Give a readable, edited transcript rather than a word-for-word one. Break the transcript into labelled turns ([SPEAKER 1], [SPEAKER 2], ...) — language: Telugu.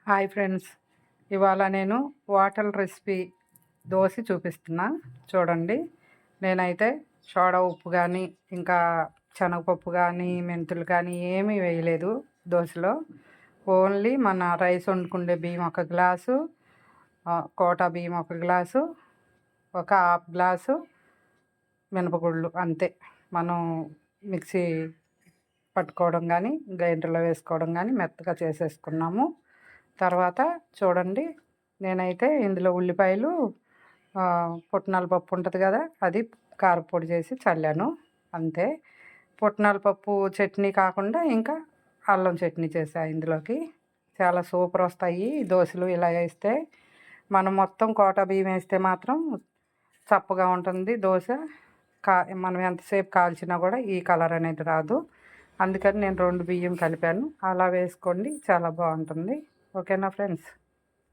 [SPEAKER 1] హాయ్ ఫ్రెండ్స్, ఇవాళ నేను వాటర్ రెసిపీ దోశ చూపిస్తున్నా. చూడండి, నేనైతే సోడా ఉప్పు కానీ ఇంకా శనగపప్పు కానీ మెంతులు కానీ ఏమీ వేయలేదు దోశలో. ఓన్లీ మన రైస్ వండుకునే బియ్యం ఒక గ్లాసు, కోటా బియ్యం ఒక గ్లాసు, ఒక హాఫ్ గ్లాసు మినపగుళ్ళు అంతే. మనం మిక్సీ పట్టుకోవడం కానీ గ్రైండర్లో వేసుకోవడం కానీ మెత్తగా చేసేసుకున్నాము. తర్వాత చూడండి, నేనైతే ఇందులో ఉల్లిపాయలు, పుట్నాల పప్పు ఉంటుంది కదా, అది కారపొడి చేసి చల్లాను అంతే. పుట్నాల పప్పు చట్నీ కాకుండా ఇంకా అల్లం చట్నీ చేసా ఇందులోకి. చాలా సూపర్ వస్తాయి దోశలు ఇలా వేస్తే. మనం మొత్తం కోటా బియ్యం వేస్తే మాత్రం చప్పగా ఉంటుంది దోశ. మనం ఎంతసేపు కాల్చినా కూడా ఈ కలర్ అనేది రాదు. అందుకని నేను 2 బియ్యం కలిపాను. అలా వేసుకోండి, చాలా బాగుంటుంది. ఓకేనా ఫ్రెండ్స్?